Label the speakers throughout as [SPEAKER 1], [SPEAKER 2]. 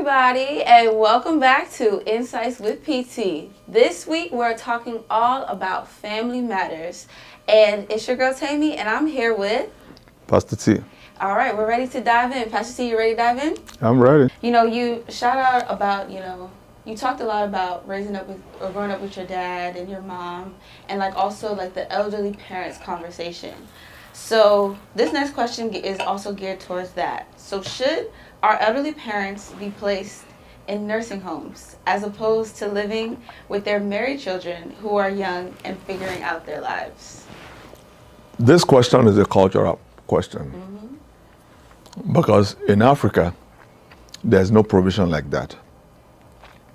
[SPEAKER 1] everybody, and welcome back to Insights with PT. This week, we're talking all about family matters. And it's your girl, Tammy, and I'm here with...
[SPEAKER 2] Pastor T.
[SPEAKER 1] All right, we're ready to dive in. Pastor T, you ready to dive in?
[SPEAKER 2] I'm ready.
[SPEAKER 1] You shout out about, you talked a lot about raising up with, or growing up with your dad and your mom, and also the elderly parents conversation. So this next question is also geared towards that. So should our elderly parents be placed in nursing homes as opposed to living with their married children who are young and figuring out their lives?
[SPEAKER 2] This question is a cultural question. Because in Africa, there's no provision like that.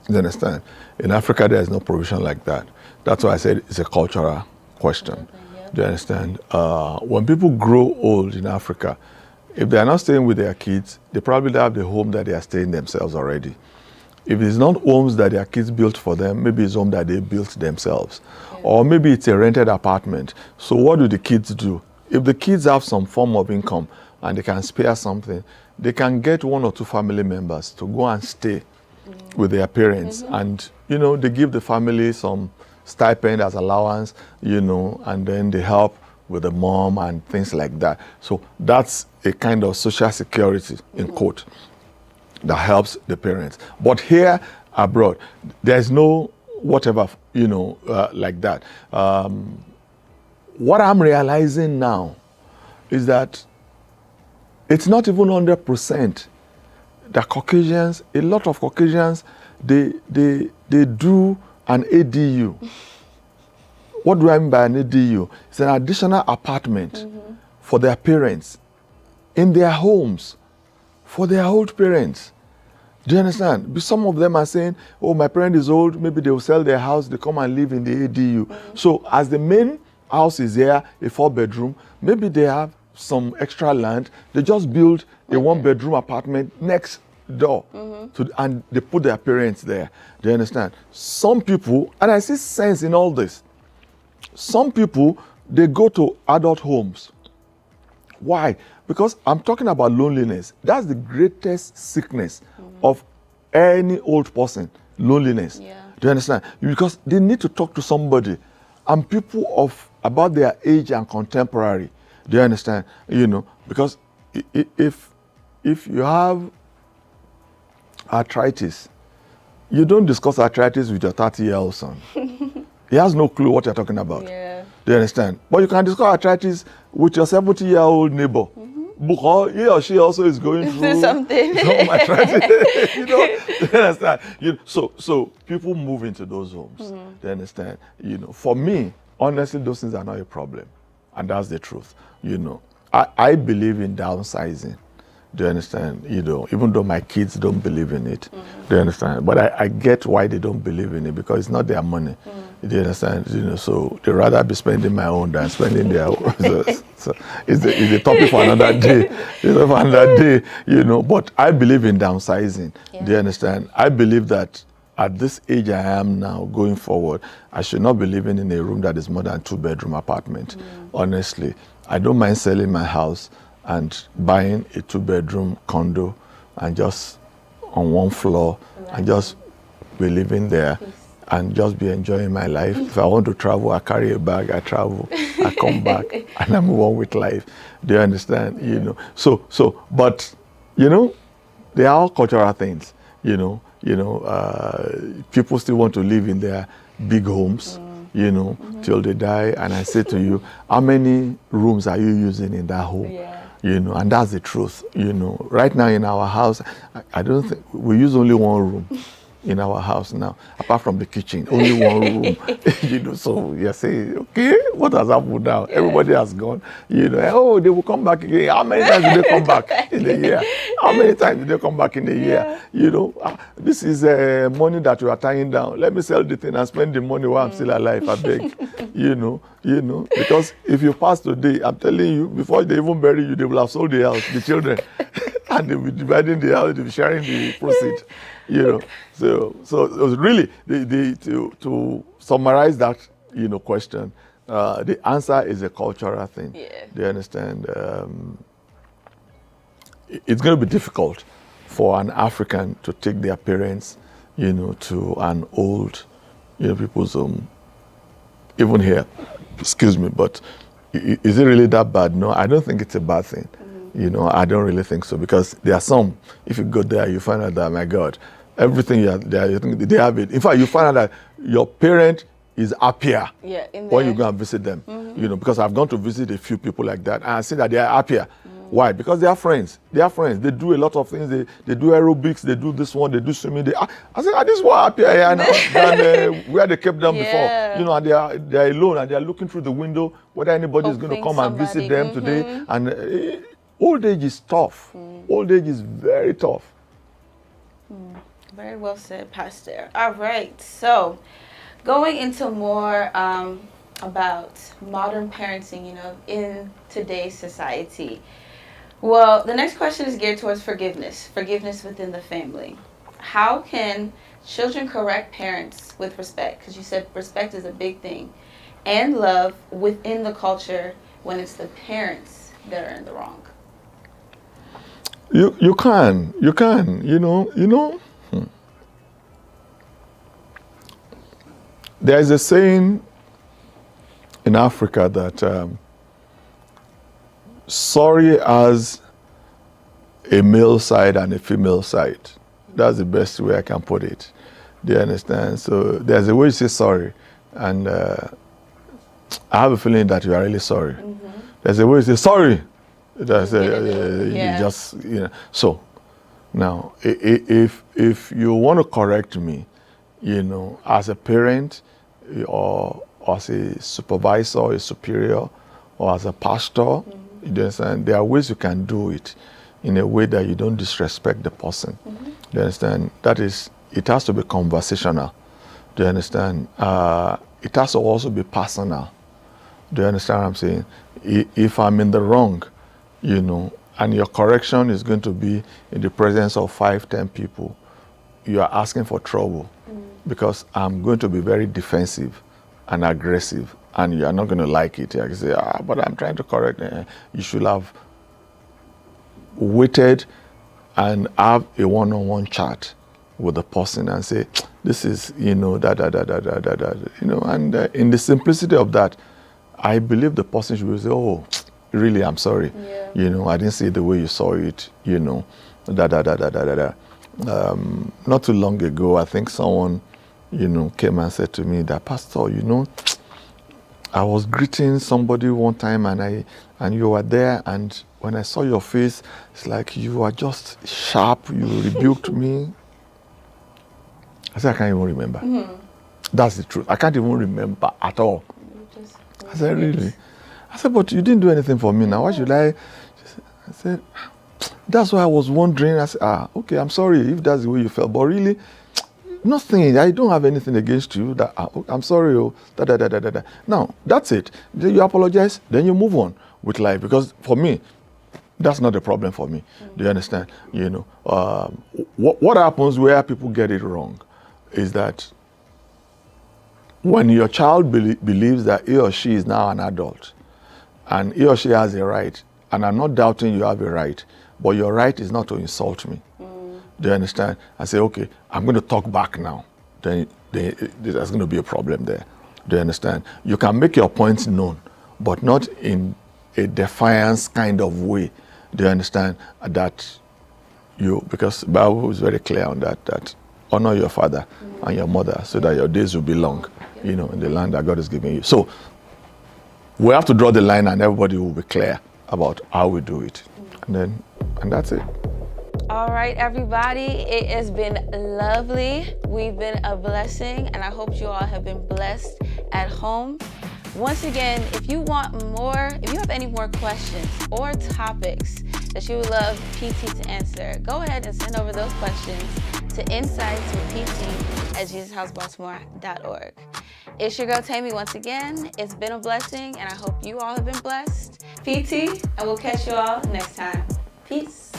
[SPEAKER 2] You understand? In Africa, there's no provision like that. That's why I said it's a cultural question. Do you understand? When people grow old in Africa, if they are not staying with their kids, they probably have the home that they are staying themselves already. If it's not homes that their kids built for them, maybe it's home that they built themselves. Or maybe it's a rented apartment. So what do the kids do? If the kids have some form of income and they can spare something, they can get one or two family members to go and stay with their parents. And, they give the family some stipend as allowance, and then they help with the mom and things like that. So that's a kind of social security, in quote, that helps the parents. But here abroad, there's no whatever, like that. What I'm realizing now is that it's not even 100% that Caucasians, a lot of Caucasians, they do an ADU. What do I mean by an ADU? It's an additional apartment for their parents in their homes for their old parents. Do you understand? Some of them are saying, oh, my parent is old, maybe they will sell their house, they come and live in the ADU. So as the main house is here, a 4-bedroom, maybe they have some extra land, they just build a 1-bedroom apartment next door and they put their parents there. Do you understand? Some people, and I see sense in all this, some people, they go to adult homes. Why? Because I'm talking about loneliness. That's the greatest sickness of any old person, loneliness.
[SPEAKER 1] Yeah.
[SPEAKER 2] Do you understand? Because they need to talk to somebody. And people of about their age and contemporary. Do you understand? Because if you have arthritis, you don't discuss arthritis with your 30-year-old son. He has no clue what you're talking about.
[SPEAKER 1] Yeah.
[SPEAKER 2] Do you understand? But you can discuss arthritis with your 70-year-old neighbor. Because he or she also is going through
[SPEAKER 1] something.
[SPEAKER 2] some arthritis. Do you understand? So people move into those homes. Do you understand? For me, honestly, those things are not a problem. And that's the truth. I believe in downsizing. Do you understand? Even though my kids don't believe in it. Do you understand? But I get why they don't believe in it, because it's not their money. Do you understand? So they rather be spending my own than spending their own. So it's a topic for another day. For another day, But I believe in downsizing.
[SPEAKER 1] Yeah.
[SPEAKER 2] Do you understand? I believe that at this age I am now, going forward, I should not be living in a room that is more than 2-bedroom apartment. Honestly, I don't mind selling my house and buying a 2-bedroom condo and just on one floor and just be living there and just be enjoying my life. If I want to travel, I carry a bag, I travel, I come back, and I move on with life. Do you understand? But they are all cultural things. People still want to live in their big homes, till they die. And I say to you, how many rooms are you using in that home?
[SPEAKER 1] Yeah.
[SPEAKER 2] And that's the truth. Right now in our house, I don't think we use only one room in our house now, apart from the kitchen, only one room. So you're saying, okay, what has happened now? Yeah. Everybody has gone. Oh, they will come back again. How many times did they come back in a year? How many times did they come back in a year? This is money that you are tying down. Let me sell the thing and spend the money while I'm still alive, I beg. Because if you pass today, I'm telling you, before they even bury you, they will have sold the house, the children. And they'll be dividing the house, they'll be sharing the proceeds. So it was really to summarize that question. The answer is a cultural thing.
[SPEAKER 1] Yeah.
[SPEAKER 2] Do you understand? It's going to be difficult for an African to take their parents, to an old, people's home, even here, excuse me, but is it really that bad? No, I don't think it's a bad thing. I don't really think so, because there are some, if you go there, you find out that, my God, everything you think they have it. In fact, you find out that your parent is happier when you go and visit them. Because I've gone to visit a few people like that, and I see that they are happier. Why? Because they are friends. They are friends. They do a lot of things. They do aerobics. They do this one. They do swimming. I said, this one happier here now than where they kept them before. And they are alone, and they are looking through the window whether anybody is going to come and visit them today. And old age is tough. Old age is very tough.
[SPEAKER 1] Very well said, Pastor. All right. So, going into more about modern parenting, in today's society. Well, the next question is geared towards forgiveness within the family. How can children correct parents with respect? Because you said respect is a big thing. And love within the culture when it's the parents that are in the wrong.
[SPEAKER 2] You can, There is a saying in Africa that sorry has a male side and a female side. That's the best way I can put it. Do you understand? So there's a way you say sorry, and I have a feeling that you are really sorry. There's a way you say sorry. That's you just So now, if you want to correct me, as a parent, or as a supervisor, a superior, or as a pastor, you understand, there are ways you can do it in a way that you don't disrespect the person. Do you understand? That is, it has to be conversational. Do you understand? It has to also be personal. Do you understand what I'm saying? If I'm in the wrong, and your correction is going to be in the presence of 5-10 people, you are asking for trouble, because I'm going to be very defensive and aggressive, and you are not going to like it. I can say, but I'm trying to correct. You should have waited and have a one-on-one chat with the person and say, this is, and in the simplicity of that, I believe the person should say, oh, really, I'm sorry. I didn't see it the way you saw it, Not too long ago, I think someone, came and said to me that, Pastor, I was greeting somebody one time and you were there, and when I saw your face, it's like you were just sharp, you rebuked me. I said, I can't even remember. That's the truth. I can't even remember at all. I said, really? I said, but you didn't do anything for me now. Why should I? I said, that's why I was wondering. I said, okay, I'm sorry if that's the way you felt, but really, nothing. I don't have anything against you. I'm sorry. Now, that's it. Then you apologize, then you move on with life. Because for me, that's not a problem for me. Do you understand? What happens where people get it wrong is that when your child believes that he or she is now an adult, and he or she has a right, and I'm not doubting you have a right, but your right is not to insult me. Do you understand? I say, okay, I'm going to talk back now. Then there's going to be a problem there. Do you understand? You can make your points known, but not in a defiance kind of way. Do you understand? Because the Bible is very clear on that honor your father and your mother so that your days will be long, in the land that God is giving you. So we have to draw the line, and everybody will be clear about how we do it. And that's it.
[SPEAKER 1] All right, everybody, it has been lovely. We've been a blessing, and I hope you all have been blessed at home. Once again, if you have any more questions or topics that you would love PT to answer, go ahead and send over those questions to insights@jesushousebaltimore.org. It's your girl Tammy once again. It's been a blessing, and I hope you all have been blessed. PT, and we'll catch you all next time. Peace.